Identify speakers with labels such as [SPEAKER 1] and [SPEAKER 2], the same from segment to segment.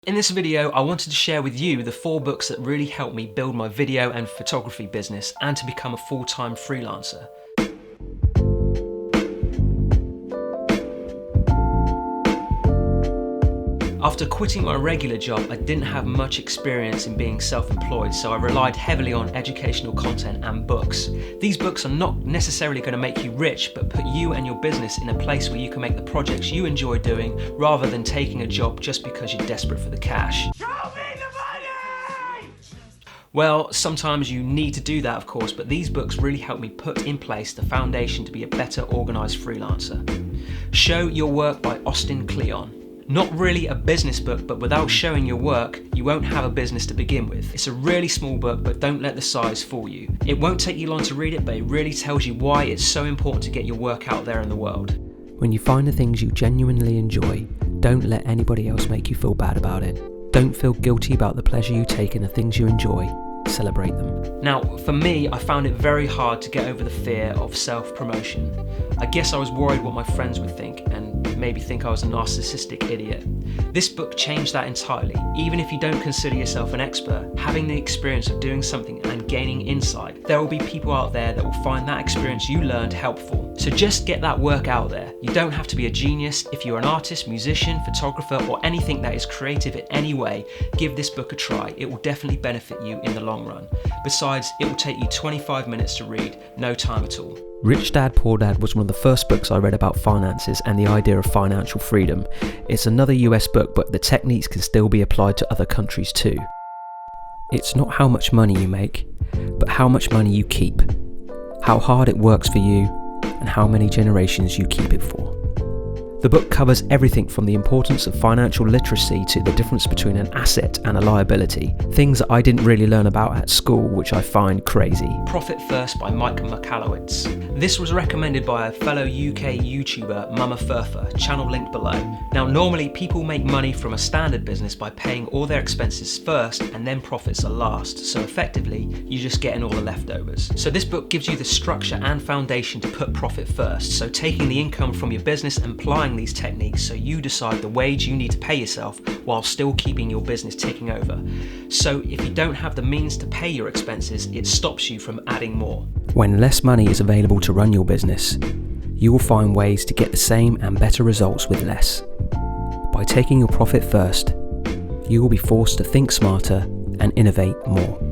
[SPEAKER 1] In this video, I wanted to share with you the 4 books that really helped me build my video and photography business and to become a full-time freelancer. After quitting my regular job, I didn't have much experience in being self-employed, so I relied heavily on educational content and books. These books are not necessarily going to make you rich, but put you and your business in a place where you can make the projects you enjoy doing rather than taking a job just because you're desperate for the cash. Show me the money! Well, sometimes you need to do that, of course, but these books really helped me put in place the foundation to be a better organised freelancer. Show Your Work by Austin Kleon. Not really a business book, but without showing your work, you won't have a business to begin with. It's a really small book, but don't let the size fool you. It won't take you long to read it, but it really tells you why it's so important to get your work out there in the world.
[SPEAKER 2] When you find the things you genuinely enjoy, don't let anybody else make you feel bad about it. Don't feel guilty about the pleasure you take in the things you enjoy. Celebrate them.
[SPEAKER 1] Now, for me, I found it very hard to get over the fear of self-promotion. I guess I was worried what my friends would think and maybe think I was a narcissistic idiot. This book changed that entirely. Even if you don't consider yourself an expert, having the experience of doing something and gaining insight, there will be people out there that will find that experience you learned helpful. So just get that work out there. You don't have to be a genius. If you're an artist, musician, photographer, or anything that is creative in any way, give this book a try. It will definitely benefit you in the long run. Besides, it will take you 25 minutes to read, no time at all.
[SPEAKER 2] Rich Dad Poor Dad was one of the first books I read about finances and the idea of financial freedom. It's another US book, but the techniques can still be applied to other countries too. It's not how much money you make, but how much money you keep, how hard it works for you, and how many generations you keep it for. The book covers everything from the importance of financial literacy to the difference between an asset and a liability, things that I didn't really learn about at school, which I find crazy.
[SPEAKER 1] Profit First by Mike Michalowicz. This was recommended by a fellow UK YouTuber, Mama Furfa, channel linked below. Now, normally people make money from a standard business by paying all their expenses first and then profits are last, so effectively you're just getting all the leftovers. So this book gives you the structure and foundation to put profit first, so taking the income from your business and applying these techniques so you decide the wage you need to pay yourself while still keeping your business ticking over. So if you don't have the means to pay your expenses, it stops you from adding more.
[SPEAKER 2] When less money is available to run your business, you will find ways to get the same and better results with less. By taking your profit first, you will be forced to think smarter and innovate more.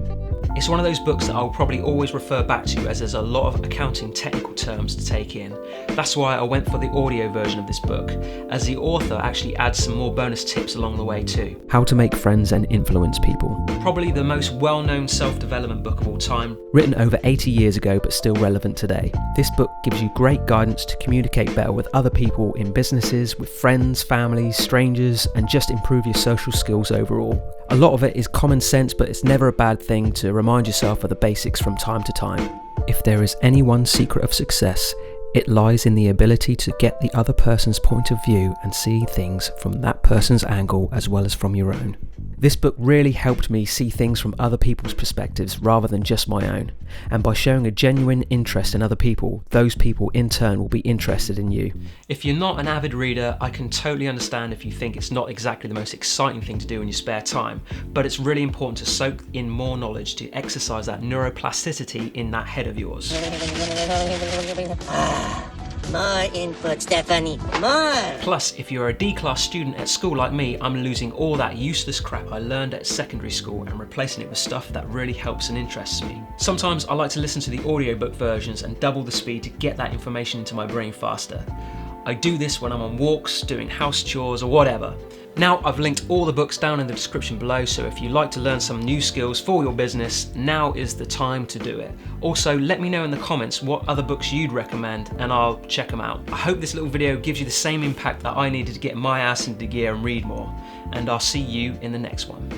[SPEAKER 1] It's one of those books that I'll probably always refer back to as there's a lot of accounting technical terms to take in. That's why I went for the audio version of this book, as the author actually adds some more bonus tips along the way too.
[SPEAKER 2] How to make friends and influence people.
[SPEAKER 1] Probably the most well-known self-development book of all time.
[SPEAKER 2] Written over 80 years ago but still relevant today. This book gives you great guidance to communicate better with other people in businesses, with friends, families, strangers, and just improve your social skills overall. A lot of it is common sense, but it's never a bad thing to remind yourself of the basics from time to time. If there is any one secret of success, it lies in the ability to get the other person's point of view and see things from that person's angle as well as from your own. This book really helped me see things from other people's perspectives rather than just my own. And by showing a genuine interest in other people, those people in turn will be interested in you.
[SPEAKER 1] If you're not an avid reader, I can totally understand if you think it's not exactly the most exciting thing to do in your spare time, but it's really important to soak in more knowledge to exercise that neuroplasticity in that head of yours.
[SPEAKER 3] More input, Stephanie, more!
[SPEAKER 1] Plus, if you're a D-class student at school like me, I'm losing all that useless crap I learned at secondary school and replacing it with stuff that really helps and interests me. Sometimes I like to listen to the audiobook versions and double the speed to get that information into my brain faster. I do this when I'm on walks, doing house chores, or whatever. Now, I've linked all the books down in the description below, so if you'd like to learn some new skills for your business, now is the time to do it. Also, let me know in the comments what other books you'd recommend, and I'll check them out. I hope this little video gives you the same impact that I needed to get my ass into gear and read more, and I'll see you in the next one.